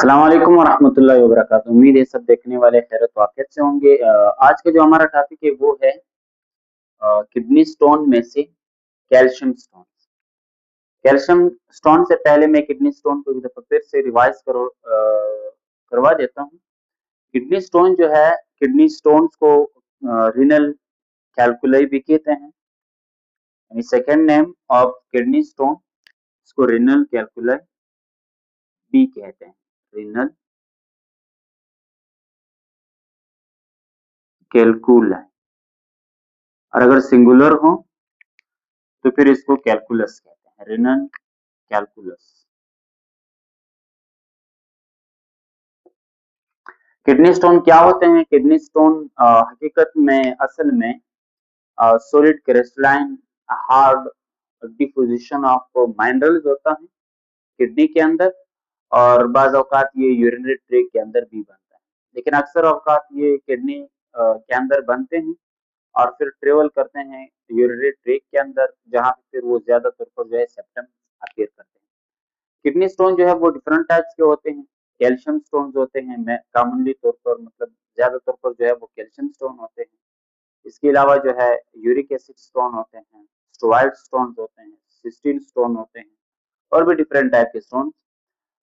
अस्सलाम वालेकुम वरहमतुल्लाहि वबरकातुहू। उम्मीद है सब देखने वाले खैरियत वाक़ियत से होंगे। आज का जो हमारा टॉपिक है वो है किडनी स्टोन में से कैल्शियम स्टोन। कैल्शियम स्टोन से पहले मैं किडनी स्टोन को एक दफ़ा फिर से रिवाइज़ करवा देता हूँ। किडनी स्टोन जो है, किडनी स्टोन्स को रीनल कैल्कुलाई भी कहते हैं। यानी second name of kidney stone, इसको रीनल कैल्कुलाई भी कहते हैं। रीनल कैल्कुलाई, और अगर सिंगुलर हो तो फिर इसको कैलकुलस कहते हैं, रीनल कैलकुलस। किडनी स्टोन क्या होते हैं? किडनी स्टोन हकीकत में असल में solid crystalline hard deposition of minerals होता है किडनी के अंदर, और बाज़ औकात ये यूरिनरी ट्रैक के अंदर भी बनता है, लेकिन अक्सर औकात ये किडनी के अंदर बनते हैं और फिर ट्रेवल करते हैं यूरिनरी ट्रैक के अंदर, जहाँ पे फिर वो ज्यादातर पर जो है सेप्टम अपीयर करते हैं। किडनी स्टोन जो है वो डिफरेंट टाइप्स के होते हैं। कैल्शियम स्टोन्स होते हैं, मैं कॉमनली तौर पर मतलब ज्यादातर पर जो है वो कैल्शियम स्टोन होते हैं। इसके अलावा जो है यूरिक एसिड स्टोन होते हैं, स्टेरॉइड स्टोन होते हैं, सिस्टीन स्टोन होते हैं, और भी डिफरेंट टाइप के स्टोन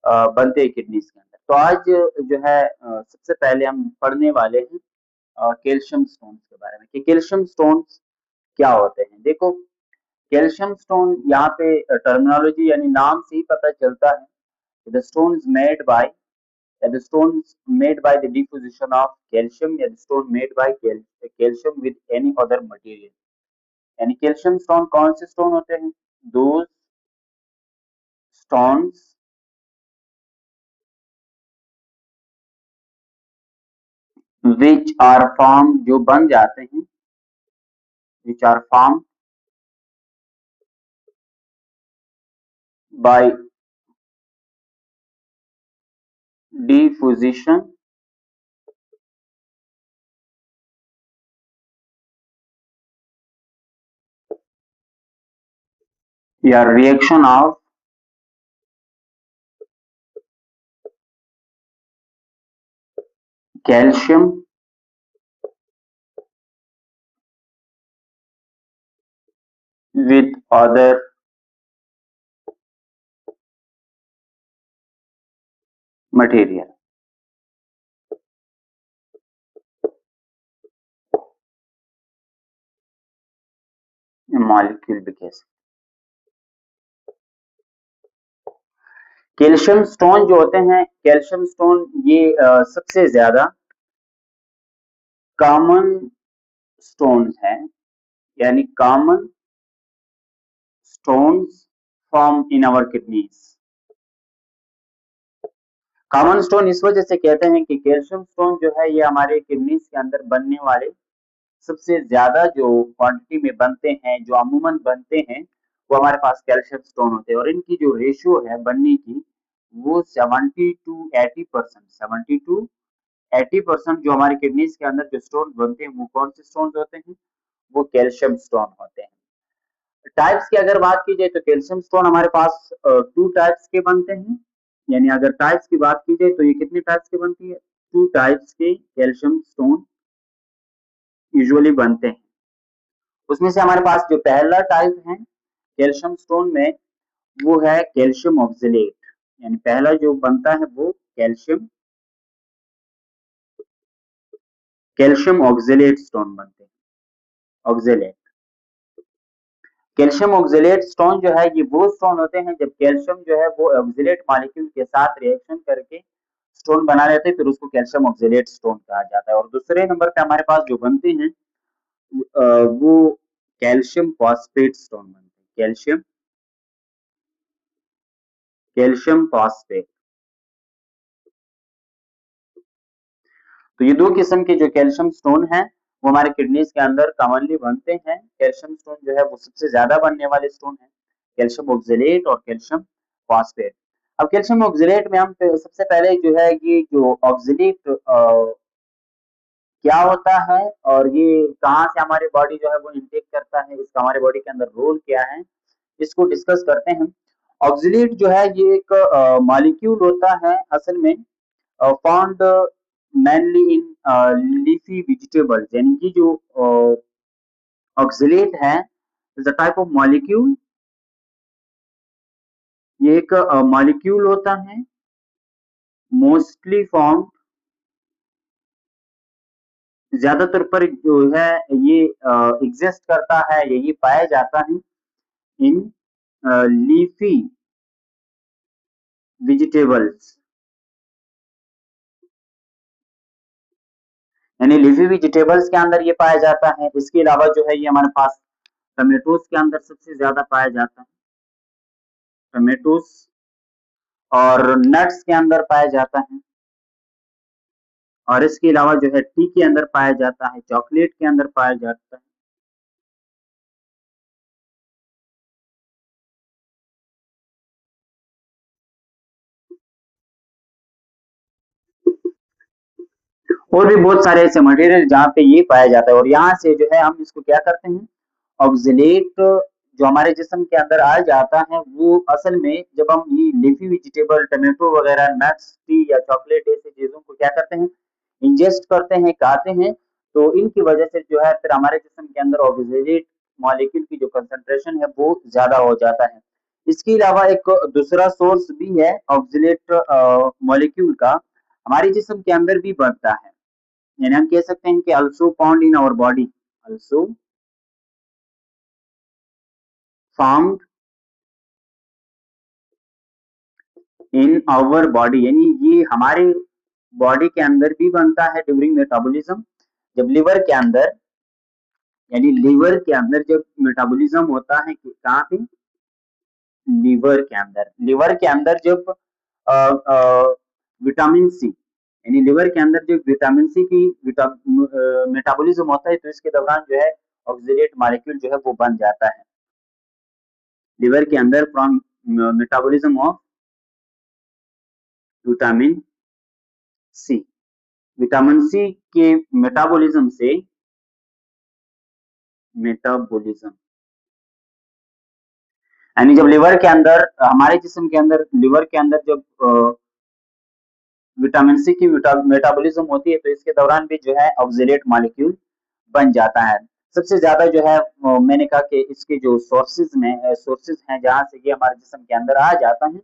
बनते हैं किडनीज के अंदर। तो आज जो है सबसे पहले हम पढ़ने वाले हैं कैल्शियम स्टोन्स के बारे में कि कैल्शियम स्टोन्स क्या होते हैं। देखो, कैल्शियम स्टोन यहाँ पे टर्मिनोलॉजी यानी नाम से ही पता चलता है, the stones made by the stones made by the deposition of calcium, या the stone made by calcium with any other material। यानी कैल्शियम स्टोन कौन से स्टोन होते हैं? those stones which are formed, जो बन जाते हैं, which are formed by deposition या reaction of calcium with other material। Molecule भी कह सकते। कैल्शियम स्टोन जो होते हैं, कैल्शियम स्टोन ये सबसे ज्यादा कॉमन स्टोन्स हैं, यानी common stones form in our kidneys. Common stone इस वजह से कहते हैं कि कैल्शियम स्टोन जो है ये हमारे किडनीज के अंदर बनने वाले सबसे ज्यादा जो क्वांटिटी में बनते हैं, जो अमूमन बनते हैं, वो हमारे पास कैल्शियम स्टोन होते हैं, और इनकी जो रेशियो है बनने की वो 70 टू 80%, 70 टू 80% जो हमारे किडनीज के अंदर जो स्टोन बनते हैं वो कौन से स्टोन होते हैं? वो कैल्शियम स्टोन होते हैं। टाइप्स की अगर बात की जाए तो कैल्शियम स्टोन हमारे पास टू टाइप्स के बनते हैं। यानी अगर टाइप्स की बात की जाए तो ये कितने टाइप्स की बनती है? टू टाइप्स के कैल्शियम स्टोन यूजुअली बनते हैं। उसमें से हमारे पास जो पहला टाइप है कैल्शियम स्टोन में वो है कैल्शियम ऑक्जेलेट। यानी पहला जो बनता है वो कैल्शियम कैल्शियम ऑक्जेलेट स्टोन बनते हैं। ऑक्जेलेट, कैल्शियम ऑक्जेलेट स्टोन जो है ये वो स्टोन होते हैं जब कैल्शियम जो है वो ऑक्जेलेट मॉलिक्यूल के साथ रिएक्शन करके स्टोन बना लेते हैं, फिर उसको कैल्शियम ऑक्जेलेट स्टोन कहा जाता है। और दूसरे नंबर पे हमारे पास जो बनते हैं वो कैल्शियम फॉस्फेट स्टोन बनते हैं। Calcium calcium phosphate. तो ये दो किस्म के जो कैल्शियम स्टोन हैं वो हमारे किडनीज के अंदर कॉमनली बनते हैं। कैल्शियम स्टोन जो है वो सबसे ज्यादा बनने वाले स्टोन है, कैल्शियम ऑक्जेलेट और कैल्शियम फॉस्फेट। अब कैल्शियम ऑक्जेलेट में हम सबसे पहले जो है ये जो ऑक्जेलेट क्या होता है और ये कहाँ से हमारे बॉडी जो है वो इनटेक करता है, इसका हमारे बॉडी के अंदर रोल क्या है, इसको डिस्कस करते हैं। ऑक्सलेट जो है ये एक मॉलिक्यूल होता है असल में, found mainly in leafy vegetables, यानी कि जो ऑक्सलेट है is a type of molecule. ये एक मॉलिक्यूल होता है मोस्टली फॉर्म, ज्यादातर पर जो है ये एग्जिस्ट करता है, यही पाया जाता है इन लीफी वेजिटेबल्स, यानी लीफी वेजिटेबल्स के अंदर ये पाया जाता है। इसके अलावा जो है ये हमारे पास टमेटोज के अंदर सबसे ज्यादा पाया जाता है, टमेटोज, और नट्स के अंदर पाया जाता है, और इसके अलावा जो है टी के अंदर पाया जाता है, चॉकलेट के अंदर पाया जाता है। और भी बहुत सारे ऐसे मटेरियल जहाँ पे ये पाया जाता है, और यहाँ से जो है हम इसको क्या करते हैं, ऑक्सलेट जो हमारे जिस्म के अंदर आ जाता है वो असल में जब हम ये लीफी वेजिटेबल टमाटो वगैरह नट्स टी या चॉकलेट ऐसी चीजों को क्या करते हैं, इंजेस्ट करते हैं, खाते हैं, तो इनकी वजह से जो है फिर हमारे जिस्म के अंदर ऑक्सलेट मॉलिक्यूल की जो कंसंट्रेशन है वो ज्यादा हो जाता है। इसके अलावा एक दूसरा सोर्स भी है ऑक्सलेट मॉलिक्यूल का, हमारे जिस्म के अंदर भी बनता है, यानी हम कह सकते हैं कि also found in our body, also found in our body, यानी ये हमारे बॉडी के अंदर भी बनता है ड्यूरिंग मेटाबॉलिज्म। जब लिवर के अंदर, यानी लिवर के अंदर जब मेटाबॉलिज्म होता है कि कहाँ पे, लिवर के अंदर, लिवर के अंदर जब विटामिन सी, यानी लिवर के अंदर जब विटामिन सी की मेटाबॉलिज्म होता है तो इसके दौरान जो है ऑक्सलेट मॉलिक्यूल जो है वो बन जाता है लिवर के अंदर from metabolism of vitamin C, vitamin C के मेटाबॉलिज्म से, मेटाबॉलिज्म यानी जब लिवर के अंदर, हमारे जिस्म के अंदर लिवर के अंदर जब विटामिन सी की मेटाबॉलिज्म होती है तो इसके दौरान भी जो है ऑक्सलेट मॉलिक्यूल बन जाता है। सबसे ज्यादा जो है मैंने कहा कि इसके जो सोर्सेज हैं जहाँ से ये हमारे जिस्म के अंदर आ जाता है,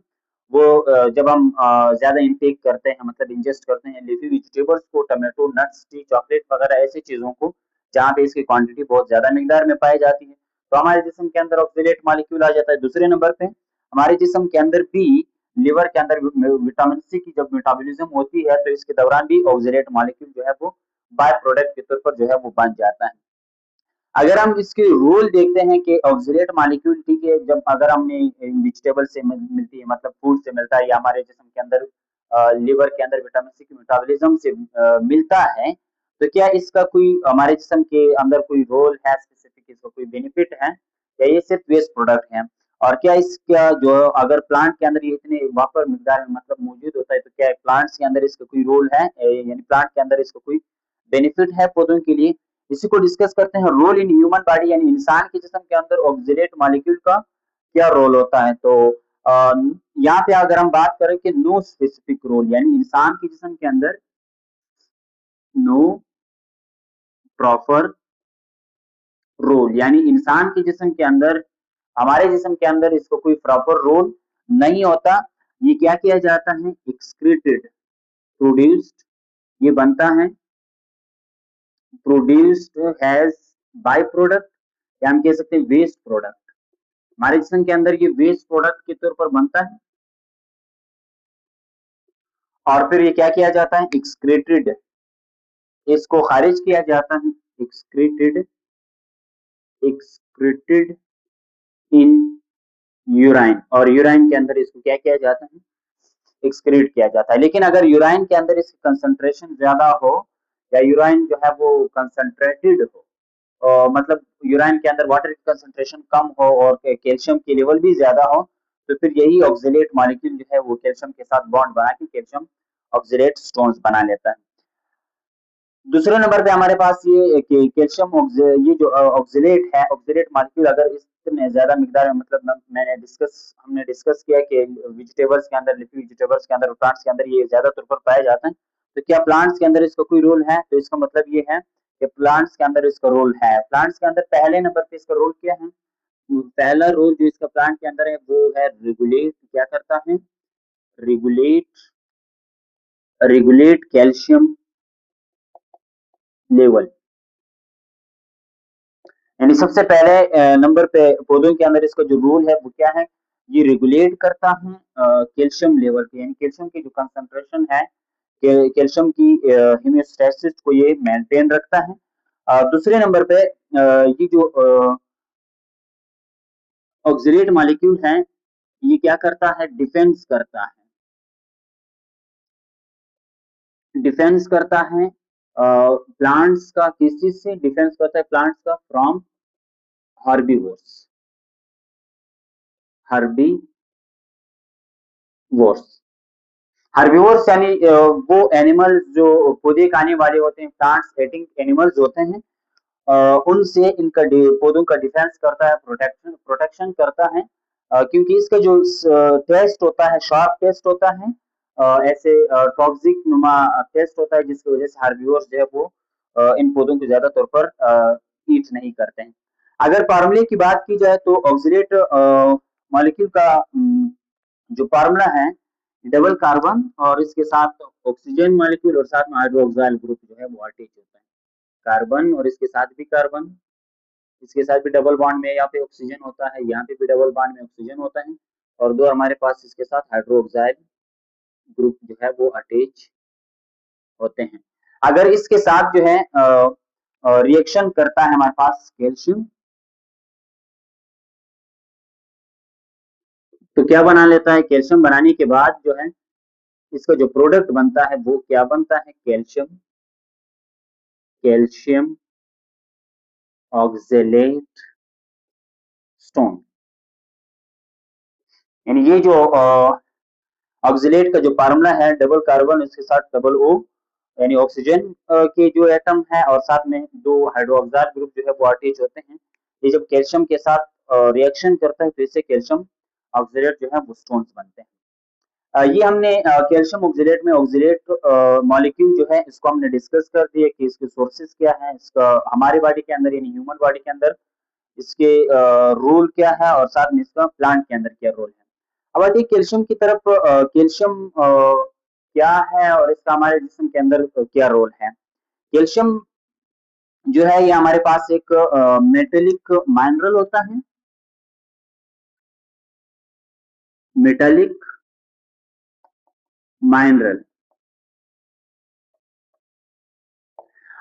वो जब हम ज्यादा इनटेक करते हैं, मतलब इंजेस्ट करते हैं लीफी वेजिटेबल्स को, टमाटो नट्स टी चॉकलेट वगैरह ऐसी चीजों को जहाँ पे इसकी क्वांटिटी बहुत ज्यादा मिकदार में पाई जाती है, तो हमारे जिस्म के अंदर ऑक्सलेट मॉलिक्यूल आ जाता है। दूसरे नंबर पे हमारे जिस्म के अंदर भी लिवर के अंदर विटामिन सी की जब मेटाबॉलिज्म होती है तो इसके दौरान भी ऑक्सलेट मॉलिक्यूल जो है वो बाय प्रोडक्ट के तौर पर जो है वो बन जाता है। अगर हम इसके रोल देखते हैं कि ऑक्सलेट मॉलिक्यूल, ठीक है, जब अगर हमें वेजिटेबल से मिलती है, मतलब फूड से मिलता है, या हमारे जिस्म के अंदर लिवर के अंदर विटामिन सी की मेटाबॉलिज्म से मिलता है, तो क्या इसका कोई हमारे जिस्म के अंदर कोई रोल है स्पेसिफिक, इसका कोई बेनिफिट है, या ये सिर्फ वेस्ट प्रोडक्ट है? और क्या इसका जो अगर प्लांट के अंदर ये इतने वापर मिकदार में मतलब मौजूद होता है तो क्या प्लांट्स के अंदर इसका कोई रोल है, यानी प्लांट के अंदर इसका कोई बेनिफिट है पौधों के लिए? इसी को डिस्कस करते हैं। रोल इन ह्यूमन बॉडी, यानी इंसान के जिस्म के अंदर ऑक्सलेट मॉलिक्यूल का क्या रोल होता है? तो यहाँ पे अगर हम बात करें कि नो स्पेसिफिक रोल, यानी इंसान के जिस्म के अंदर नो प्रॉपर रोल, यानी इंसान के जिस्म के अंदर, हमारे जिस्म के अंदर इसको कोई प्रॉपर रोल नहीं होता। ये क्या किया जाता है, एक्सक्रीटेड, प्रोड्यूस्ड, ये बनता है, प्रोड्यूस्ड हैज बाय प्रोडक्ट, या हम कह सकते हैं वेस्ट प्रोडक्ट, हमारे जिस्म के अंदर ये वेस्ट प्रोडक्ट के तौर पर बनता है, और फिर ये क्या किया जाता है, एक्सक्रीटेड, इसको खारिज किया जाता है, एक्सक्रीटेड, एक्सक्रीटेड इन यूराइन, और यूराइन के अंदर इसको क्या किया जाता है, एक्सक्रीट किया जाता है। लेकिन अगर यूराइन के अंदर इसकी कंसंट्रेशन ज्यादा हो, या यूराइन जो है वो कंसंट्रेटेड हो, मतलब यूराइन के अंदर वाटर की कंसंट्रेशन कम हो और कैल्शियम की लेवल भी ज्यादा हो, तो फिर यही ऑक्सलेट मॉलिक्यूल जो है वो कैल्शियम के साथ बॉन्ड बना के कैल्शियम ऑक्सलेट स्टोन्स बना लेता है। दूसरे नंबर पे हमारे पास ये कैल्शियम ये जो ऑक्जेलेट है, ऑक्जेलेट मॉलिक्यूल अगर इसमें ज्यादा मिकदार में, मतलब हमने डिस्कस किया कि वेजिटेबल्स के अंदर, लिफी वेजिटेबल्स के अंदर, प्लांट्स के अंदर ये ज्यादा तौर पर पाए जाते हैं। तो क्या प्लांट्स के अंदर इसका कोई रोल है? तो इसका मतलब ये है कि प्लांट्स के अंदर इसका रोल है। प्लांट्स के अंदर पहले नंबर पे इसका रोल क्या है? पहला रोल जो इसका प्लांट के अंदर है वो है रेगुलेट। क्या करता है? Regulate regulate calcium level. यानी सबसे पहले नंबर पे पौधों के अंदर इसका जो रोल है वो क्या है? ये रेगुलेट करता है कैल्शियम लेवल के, यानी कैल्शियम की जो कंसंट्रेशन है, कैल्शियम की होम्योस्टैसिस को ये मेंटेन रखता है। दूसरे नंबर पे ये जो ऑक्सिलेट मॉलिक्यूल है, ये क्या करता है? डिफेंस करता है। डिफेंस करता है प्लांट्स का। किस चीज से डिफेंस करता है प्लांट्स का? From herbivores. हर्बीवोर्स हर्बीवोर्स यानी वो एनिमल्स जो पौधे खाने वाले होते हैं, प्लांट्स एटिंग एनिमल्स होते हैं, उनसे इनका पौधों का डिफेंस करता है, प्रोटेक्शन प्रोटेक्शन करता है। क्योंकि इसका जो टेस्ट होता है, शार्प टेस्ट होता है, ऐसे टॉक्सिक नुमा टेस्ट होता है, जिसकी वजह से हार्बिवोर्स जो है वो इन पौधों को ज्यादा तौर पर ईट नहीं करते हैं। अगर फार्मूले की बात की जाए तो ऑक्सीडेट मॉलिक्यूल का जो फार्मूला है, डबल कार्बन और इसके साथ ऑक्सीजन मॉलिक्यूल और साथ में हाइड्रोक्साइल ग्रुप जो है वो अटैच होता है। कार्बन और इसके साथ भी कार्बन, इसके साथ भी डबल बॉन्ड में यहाँ पे ऑक्सीजन होता है, यहाँ पे भी डबल बॉन्ड में ऑक्सीजन होता है, और दो हमारे पास इसके साथ हाइड्रोक्साइल ग्रुप जो है वो अटैच होते हैं। अगर इसके साथ जो है रिएक्शन करता है हमारे पास कैल्शियम, तो क्या बना लेता है? कैल्शियम बनाने के बाद जो है इसका जो प्रोडक्ट बनता है वो क्या बनता है? Calcium calcium oxalate stone. यानी ये जो ऑक्जिलेट का जो फार्मूला है, डबल कार्बन इसके साथ डबल ओ, यानी ऑक्सीजन के जो एटम है और साथ में दो हाइड्रोक्साइड ग्रुप जो है वो अटैच होते हैं। ये जब कैल्शियम के साथ रिएक्शन करता है तो इससे कैल्शियम ऑक्जिलेट जो है वो स्टोन्स बनते हैं। ये हमने कैल्शियम ऑक्जिलेट में ऑक्जिलेट मॉलिक्यूल जो है इसको हमने डिस्कस कर दिया कि इसके सोर्सेज क्या है, इसका हमारे बॉडी के अंदर यानी ह्यूमन बॉडी के अंदर इसके रोल क्या है, और साथ में इसका प्लांट के अंदर क्या रोल है। अब आते हैं कैल्शियम की तरफ। कैल्शियम क्या है और इसका हमारे जिस्म के अंदर क्या रोल है? कैल्शियम जो है ये हमारे पास एक मेटेलिक मिनरल होता है। मेटेलिक मिनरल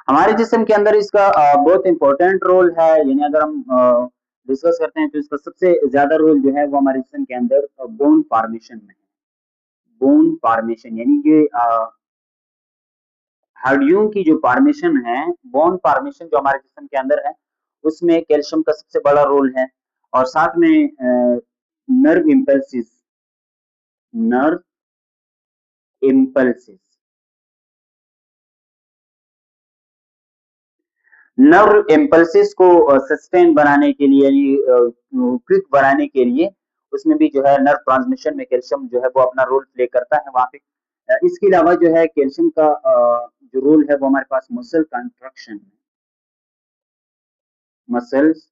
हमारे जिस्म के अंदर इसका बहुत इंपॉर्टेंट रोल है। यानी अगर हम डिस्कस करते हैं तो इसका सबसे ज्यादा रोल जो है वो हमारे जिस्म के अंदर बोन फॉर्मेशन में है। बोन फॉर्मेशन यानी ये हड्डियों की जो फॉर्मेशन है, बोन फॉर्मेशन जो हमारे जिस्म के अंदर है, उसमें कैल्शियम का सबसे बड़ा रोल है। और साथ में nerve impulses, nerve impulses nerve impulses को सस्टेन बनाने के लिए, यानी क्विक बनाने के लिए, उसमें भी जो है नर्व ट्रांसमिशन में कैल्शियम जो है वो अपना रोल प्ले करता है वहां पे। इसके अलावा जो है कैल्शियम का जो रोल है वो हमारे पास muscle contraction, muscles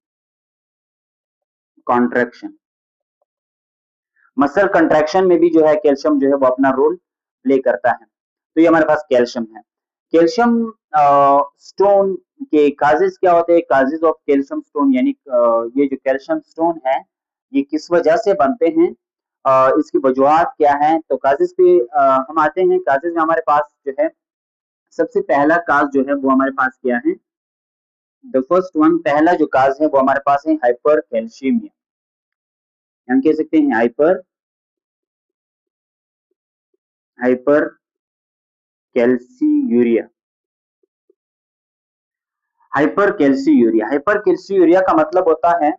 contraction, muscle contraction में भी जो है कैल्शियम जो है वो अपना रोल प्ले करता है। तो ये हमारे पास कैल्शियम है। कैल्शियम स्टोन के काजेज क्या होते हैं? काजेज ऑफ कैल्शियम स्टोन, यानी ये जो कैल्शियम स्टोन है ये किस वजह से बनते हैं, इसकी वजूहत क्या है? तो काजेज पे हम आते हैं। काजेज में हमारे पास जो है सबसे पहला काज जो है वो हमारे पास क्या है? द फर्स्ट वन, पहला जो काज है वो हमारे पास है हाइपर कैल्शियमिया। हम कह सकते हैं हाइपर कैल्सीयूरिया। हाइपर कैल्सीयूरिया, हाइपर कैल्सीयूरिया का मतलब होता है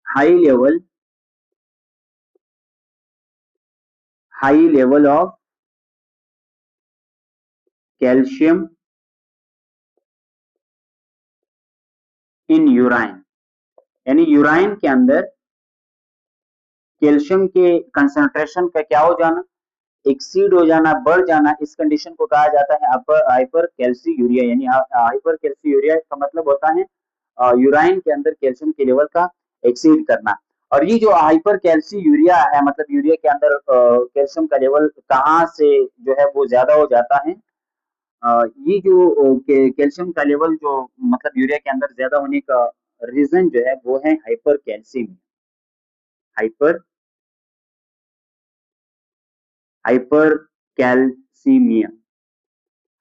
high level high level of calcium in urine, यानी यूराइन के अंदर कैल्शियम के कंसंट्रेशन का क्या हो जाना, एक्सीड हो जाना, बढ़ जाना, इस कंडीशन को कहा जाता है हाइपर कैल्सीयूरिया। यानी हाइपर कैल्सीयूरिया का मतलब होता है यूराइन के अंदर कैल्शियम के लेवल का एक्सीड करना। और ये जो हाइपर कैल्सीयूरिया है, मतलब यूरिया के अंदर कैल्शियम का लेवल कहाँ से जो है वो ज्यादा हो जाता है, ये जो कैल्शियम का लेवल जो मतलब यूरिया के अंदर ज्यादा होने का रीजन जो है वो है hyper calcaemia. Hyper hyper calcaemia.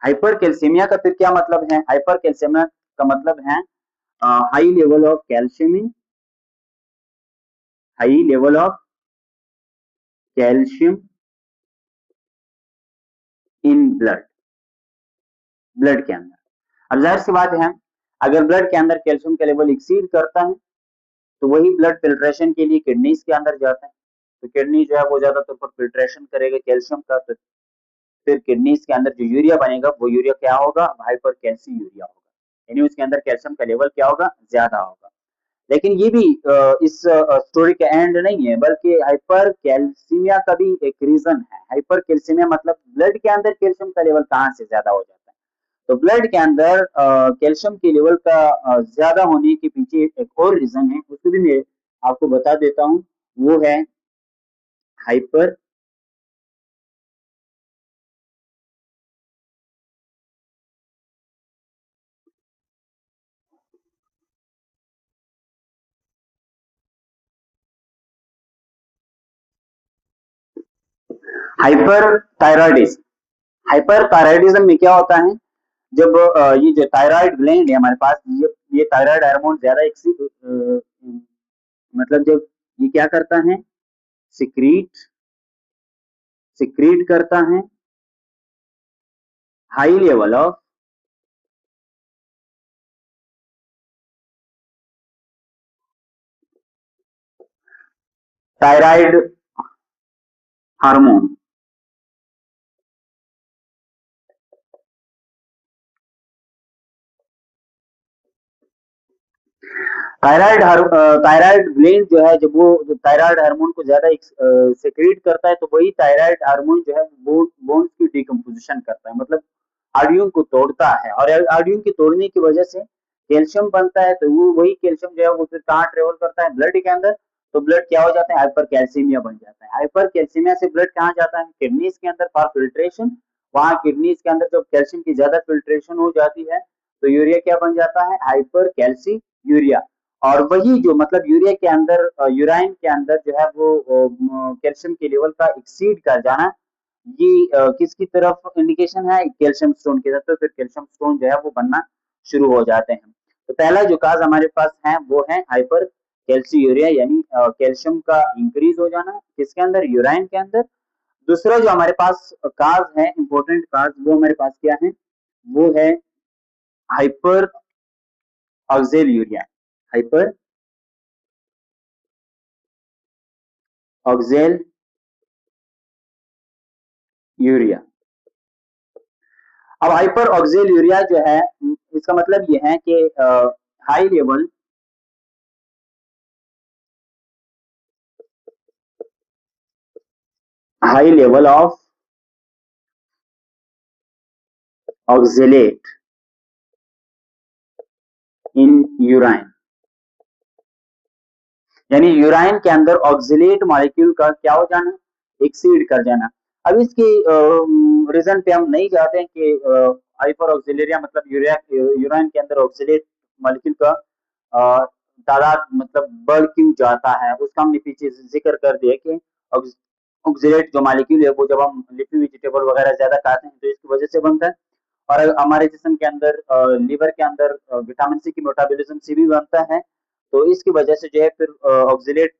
Hyper calcaemia का फिर क्या मतलब है, हाइपर कैल्सीमिया का मतलब है high level of calcium in, high level of calcium in blood, blood के अंदर। अब जाहिर सी बात है, अगर ब्लड के अंदर कैल्शियम का लेवल एक्सीड करता है तो वही ब्लड फिल्ट्रेशन के लिए किडनीज के अंदर जाता है। तो किडनी जो है वो ज्यादातर पर फिल्ट्रेशन करेगा कैल्शियम का, तो फिर किडनीज के अंदर जो यूरिया बनेगा वो यूरिया क्या होगा, हाइपर कैल्सी यूरिया होगा, यानी उसके अंदर कैल्शियम का लेवल क्या होगा, ज्यादा होगा। लेकिन ये भी इस स्टोरी का एंड नहीं है, बल्कि हाइपर कैल्सीमिया का भी एक रीजन है। हाइपर कैल्सीमिया मतलब ब्लड के अंदर कैल्शियम का लेवल कहाँ से ज्यादा हो जाता है, तो ब्लड के अंदर कैल्शियम के लेवल का ज्यादा होने के पीछे एक और रीजन है, उसको भी मैं आपको बता देता हूँ। वो है hyper hyper thyroidism. Hyper thyroidism में क्या होता है, जब ये जो थायराइड ग्लैंड है हमारे पास, ये थायराइड हार्मोन ज्यादा मतलब जब ये क्या करता है, सिक्रीट सिक्रीट करता है high level of thyroid hormone. Thyroid gland जो है, जब वो थायराइड हार्मोन को ज्यादा सेक्रेट करता है तो वही थायराइड हार्मोन जो है बोन्स की डिकम्पोजिशन करता है, मतलब हड्डियों को तोड़ता है, और हड्डियों के तोड़ने की वजह से कैल्शियम बनता है। तो वो वही कैल्शियम जो है वो फिर कहाँ ट्रेवल करता है, ब्लड के अंदर। तो ब्लड क्या हो जाता है, हाइपर कैल्सीमिया बन जाता है। हाइपर कैल्सीमिया से ब्लड कहाँ जाता है, किडनीज के अंदर फॉर फिल्ट्रेशन। वहां किडनीज के अंदर जब कैल्शियम की ज्यादा फिल्ट्रेशन हो जाती है तो यूरिया क्या बन जाता है, हाइपर कैल्सी यूरिया। और वही जो मतलब यूरिया के अंदर यूराइन के अंदर जो है वो कैल्शियम के लेवल का एक्सीड कर जाना, ये किसकी तरफ इंडिकेशन है, कैल्शियम स्टोन की तरफ। तो फिर कैल्शियम स्टोन जो है वो बनना शुरू हो जाते हैं। तो पहला जो काज हमारे पास है वो है हाइपर कैल्सीयूरिया, यानी कैल्शियम का इंक्रीज हो जाना किसके अंदर, यूराइन के अंदर। दूसरा जो हमारे पास काज है, इंपॉर्टेंट काज, वो हमारे पास क्या है, वो है हाइपर ऑक्जेल हाइपर ऑक्जेल यूरिया। अब हाइपर ऑक्जेल यूरिया जो है, इसका मतलब ये है कि high level high level of oxalate in urine, यानी यूराइन के अंदर ऑक्जिलेट मॉलिक्यूल का क्या हो जाना, एक्सीड कर जाना। अब इसकी रीजन पे हम नहीं जाते हैं कि हाइपर ऑक्सिलेरिया मतलब यूरिया यूराइन के अंदर ऑक्सिलेट मॉलिक्यूल का तादाद मतलब बढ़ क्यों जाता है, उसका हमने पीछे जिक्र कर दिया कि ऑक्सिलेट जो मॉलिक्यूल है वो जब हम लिफी वेजिटेबल वगैरह ज्यादा खाते हैं तो इसकी वजह से बनता है। और हमारे जिस्म के अंदर लीवर के अंदर विटामिन सी की मेटाबॉलिज्म से भी बनता है। तो इसकी वजह से जो है फिर ऑक्सिलेट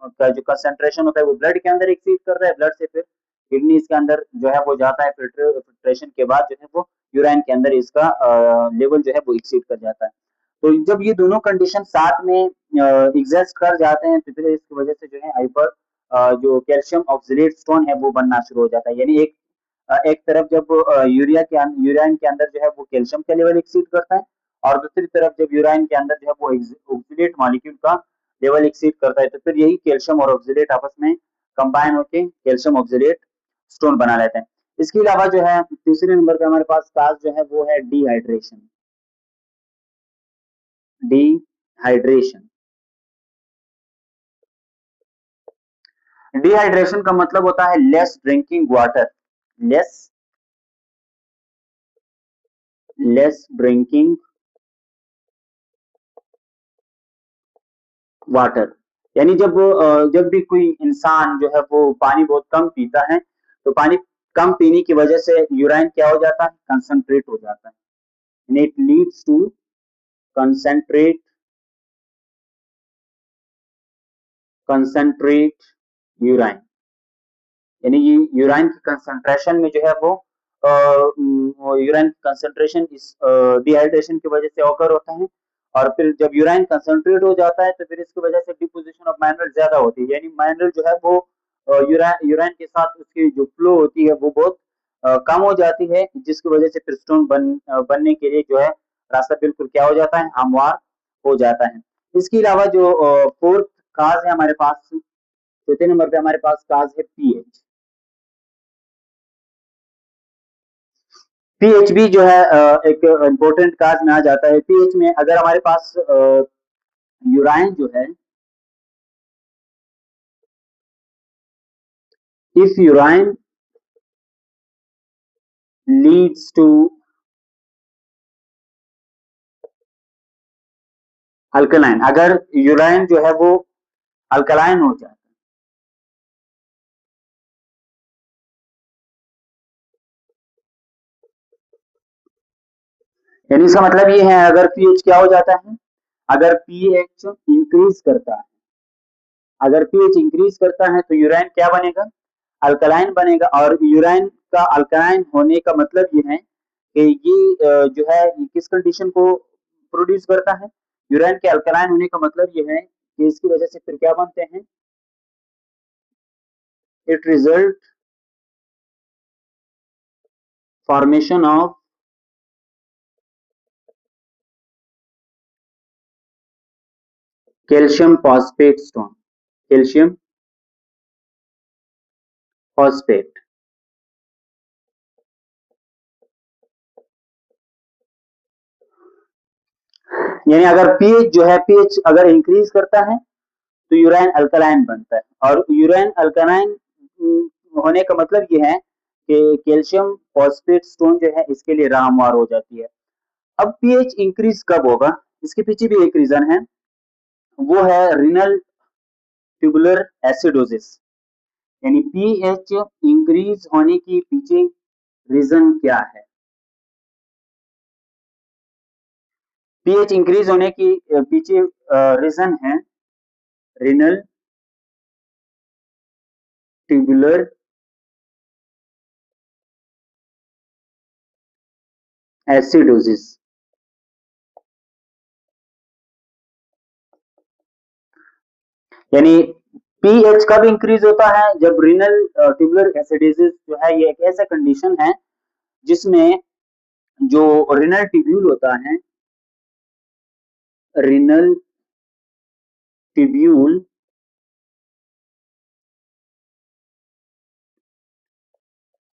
का जो कंसंट्रेशन होता है वो ब्लड के अंदर एक्सीड कर रहा है, ब्लड से फिर किडनीज के अंदर जो है वो जाता है, फिल्ट्रेशन के बाद जो है वो यूराइन के अंदर इसका लेवल जो है वो एक्सीड कर जाता है। तो जब ये दोनों कंडीशन साथ में एग्जिस्ट कर जाते हैं तो फिर इसकी वजह से जो है हाइपर जो कैल्शियम ऑक्सिलेट स्टोन है वो बनना शुरू हो जाता है। यानी एक एक तरफ जब यूरिन के अंदर जो है वो कैल्शियम का लेवल एक्सीड करता है, और दूसरी तरफ जब यूराइन के अंदर जो है वो ऑक्सीडेट मॉलिक्यूल का लेवल एक्सीड करता है, तो फिर यही कैल्शियम और ऑक्सीडेट आपस में कंबाइन होके कैल्शियम ऑक्सीडेट स्टोन बना लेते हैं। इसके अलावा जो है तीसरे नंबर पे हमारे पास काज जो है वो है डिहाइड्रेशन। डिहाइड्रेशन डिहाइड्रेशन का मतलब होता है less drinking water, less less drinking water. यानी जब भी कोई इंसान जो है वो पानी बहुत कम पीता है, तो पानी कम पीने की वजह से यूराइन क्या हो जाता है, कंसंट्रेट हो जाता है। It leads to concentrate concentrate urine. यानी ये यूराइन की कंसंट्रेशन में जो है वो यूराइन कंसंट्रेशन इस डिहाइड्रेशन की वजह से ऑकर होता है, और फिर जब यूराइन कंसंट्रेट हो जाता है तो फिर इसकी वजह से डिपोजिशन ऑफ मिनरल ज्यादा होती है, यानी मिनरल जो है वो यूराइन के साथ उसकी जो फ्लो होती है वो बहुत कम हो जाती है, जिसकी वजह से फिर स्टोन बनने के लिए जो है रास्ता बिल्कुल क्या हो जाता है, हमवार हो जाता है। इसके अलावा जो फोर्थ काज है हमारे पास, चौथे नंबर पे हमारे पास काज है पीएच। पीएच भी जो है एक इम्पोर्टेंट काज में आ जाता है। पीएच में अगर हमारे पास यूराइन जो है, if urine leads to alkaline, अगर यूराइन जो है वो अल्कलाइन हो जाए, यानी इसका मतलब ये है अगर पीएच क्या हो जाता है, अगर पीएच इंक्रीज करता है, अगर पीएच इंक्रीज करता है तो यूराइन क्या बनेगा, अल्कलाइन बनेगा। और यूराइन का अल्कलाइन होने का मतलब ये है कि ये जो है ये किस कंडीशन को प्रोड्यूस करता है, यूराइन के अल्कलाइन होने का मतलब ये है कि इसकी वजह से फिर क्या बनते हैं, it result formation of calcium phosphate stone, calcium phosphate. यानी अगर पीएच जो है, पीएच अगर इंक्रीज करता है तो यूराइन अल्कलाइन बनता है, और यूराइन अल्कलाइन होने का मतलब ये है कि कैल्शियम फॉस्फेट स्टोन जो है इसके लिए राह हमवार हो जाती है। अब पीएच इंक्रीज कब होगा, इसके पीछे भी एक रीजन है, वो है रिनल ट्यूबुलर एसिडोसिस। यानी पीएच इंक्रीज होने की पीछे रीजन क्या है, पीएच इंक्रीज होने की पीछे रीजन है रिनल ट्यूबुलर एसिडोसिस। यानी पीएच कब इंक्रीज होता है, जब रिनल ट्यूबुलर एसिडोसिस जो है ये एक ऐसा कंडीशन है जिसमें जो रिनल ट्यूब्यूल होता है, renal tubule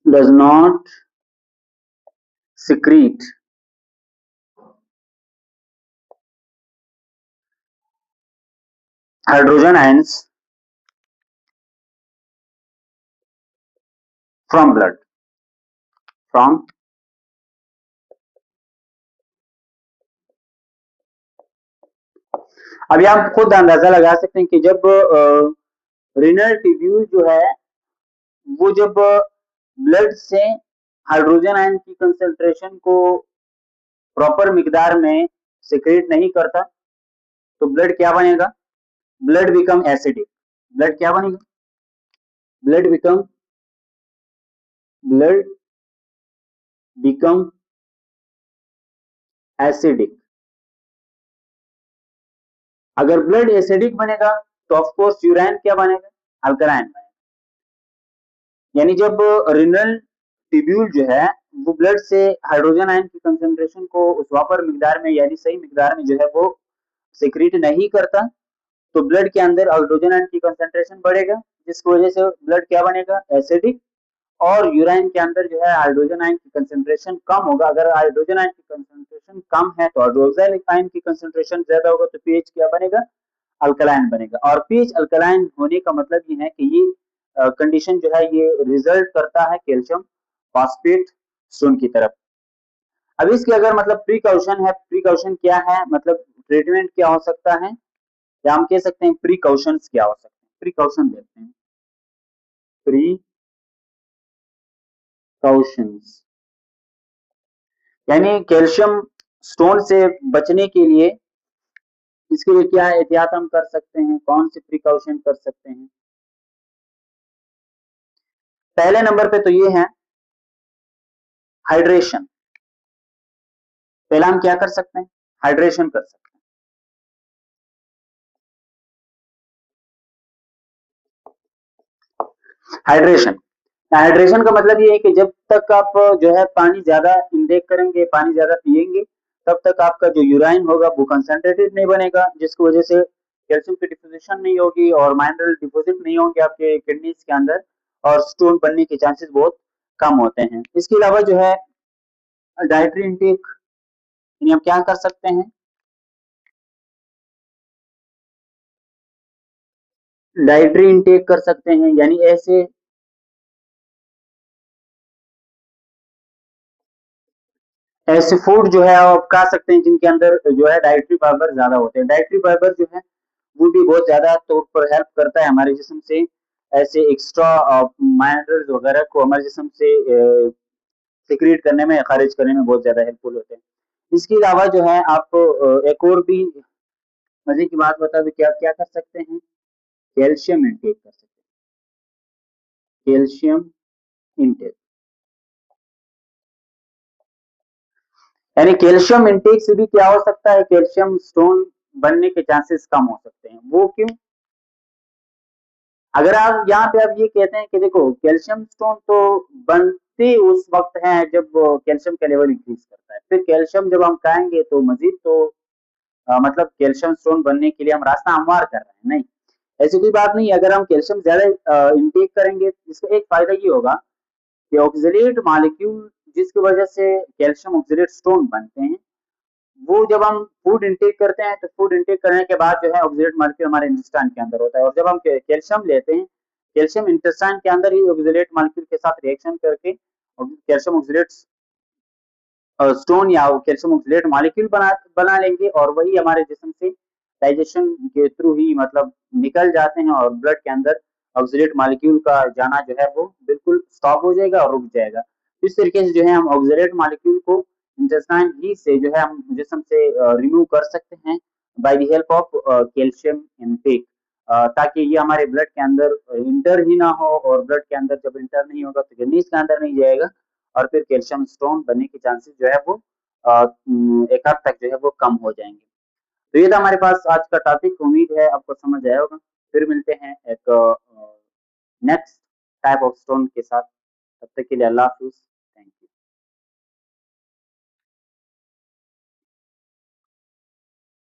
does not secrete hydrogen ions from blood, from अभी आप खुद अंदाजा लगा सकते हैं कि जब रिनल ट्यूब्यूल जो है वो जब ब्लड से हाइड्रोजन आयन की कंसेंट्रेशन को प्रॉपर मिकदार में सिक्रेट नहीं करता, तो ब्लड क्या बनेगा, ब्लड बिकम एसिडिक। ब्लड क्या बनेगा, blood become blood become acidic. अगर ब्लड एसिडिक बनेगा तो ऑफ कोर्स यूराइन क्या बनेगा, अल्कलाइन बनेगा। यानी जब रिनल ट्यूब्यूल जो है वो ब्लड से हाइड्रोजन आयन की कंसंट्रेशन को उस प्रॉपर मिकदार में यानी सही मिकदार में जो है वो सिक्रीट नहीं करता, तो ब्लड के अंदर हाइड्रोजन आयन की कंसंट्रेशन बढ़ेगा, जिसकी वजह से ब्लड क्या बनेगा, एसिडिक। और यूराइन के अंदर जो है हाइड्रोजन आयन की कंसंट्रेशन कम होगा। अगर हाइड्रोजन आयन की कंसंट्रेशन कम है तो हाइड्रोक्साइल आयन की कंसंट्रेशन ज्यादा होगा, तो पीएच क्या बनेगा, अल्कलाइन बनेगा। और पीएच अल्कलाइन होने का मतलब ये है कि ये कंडीशन जो है ये रिजल्ट करता है कैल्शियम फॉस्फेट स्टोन की तरफ। अब इसके अगर मतलब प्रिकॉशन है, प्रिकॉशन क्या है, मतलब ट्रीटमेंट क्या हो सकता है, या हम कह सकते हैं प्रिकॉशंस क्या हो सकते हैं। प्रिकॉशन देखते हैं, प्रिकॉशंस यानी कैल्शियम स्टोन से बचने के लिए इसके लिए क्या एहतियात हम कर सकते हैं, कौन से प्रिकॉशन कर सकते हैं। पहले नंबर पे तो ये है हाइड्रेशन। पहला हम क्या कर सकते हैं, हाइड्रेशन कर सकते हैं। हाइड्रेशन, हाइड्रेशन का मतलब ये है कि जब तक आप जो है पानी ज्यादा इनटेक करेंगे, पानी ज्यादा पिएंगे, तब तक आपका जो यूराइन होगा वो कंसंट्रेटेड नहीं बनेगा, जिसकी वजह से कैल्शियम की डिपोजिशन नहीं होगी और मिनरल डिपोजिट नहीं होंगे आपके किडनीज के अंदर, और स्टोन बनने के चांसेस बहुत कम होते हैं। इसके अलावा जो है डाइटरी इंटेक, यानी हम क्या कर सकते हैं, डाइटरी इंटेक कर सकते हैं, यानी ऐसे ऐसे फूड जो है आप खा सकते हैं जिनके अंदर जो है डाइटरी फाइबर ज्यादा होते हैं। डाइटरी फाइबर जो है वो भी बहुत ज्यादा तौर पर हेल्प करता है हमारे जिस्म से ऐसे एक्स्ट्रा मिनरल्स वगैरह को हमारे जिस्म से सिक्रीट करने में, खारिज करने में बहुत ज्यादा हेल्पफुल होते हैं। इसके अलावा जो है आप एक और भी मजे की बात बता दो कि आप क्या कर सकते हैं, कैल्शियम इंटेक कर सकते हैं, कैल्शियम इंटेक। यानी कैल्शियम इंटेक से भी क्या हो सकता है, कैल्शियम स्टोन बनने के चांसेस कम हो सकते हैं। वो क्यों, अगर आप यहाँ पे आप ये कहते हैं कि देखो कैल्शियम स्टोन तो बनते उस वक्त है जब कैल्शियम का लेवल इंक्रीज करता है, फिर कैल्शियम जब हम खाएंगे तो मजीद तो मतलब कैल्शियम स्टोन बनने के लिए हम रास्ता हमवार कर रहे हैं, नहीं, ऐसी कोई बात नहीं। अगर हम कैल्शियम ज्यादा इनटेक करेंगे, इसका एक फायदा ये होगा कि ऑक्सलेट मॉलिक्यूल जिसकी वजह से कैल्शियम ऑक्सलेट स्टोन बनते हैं, वो जब हम फूड इंटेक करते हैं तो फूड इंटेक करने के बाद जो है ऑक्सलेट मॉलिक्यूल हमारे इंटेस्टाइन के अंदर होता है, और जब हम कैल्शियम लेते हैं, कैल्शियम इंटेस्टाइन के अंदर ही ऑक्सलेट मॉलिक्यूल के साथ रिएक्शन करके कैल्शियम ऑक्सलेट स्टोन या कैल्शियम ऑक्सलेट मॉलिक्यूल बना लेंगे, और वही हमारे जिस्म से डाइजेशन के थ्रू ही मतलब निकल जाते हैं, और ब्लड के अंदर ऑक्सलेट मॉलिक्यूल का जाना जो है वो बिल्कुल स्टॉप हो जाएगा और रुक जाएगा। इस तरीके से जो है हम ऑक्सलेट मॉलिक्यूल को इंटेस्टाइन ही से जो है हम जिस्म से रिमूव कर सकते हैं by the help of calcium intake, ताकि ये हमारे ब्लड के अंदर इंटर ही ना हो, और ब्लड के अंदर जब इंटर नहीं होगा तो किडनीज के अंदर नहीं जाएगा, और फिर कैल्शियम स्टोन बनने के चांसेस जो है वो एक हद तक जो है वो कम हो जाएंगे। तो ये था हमारे पास आज का टॉपिक, उम्मीद है आपको समझ आया होगा। फिर मिलते हैं एक नेक्स्ट टाइप ऑफ स्टोन के साथ, तब तक के लिए अल्लाह हाफिज।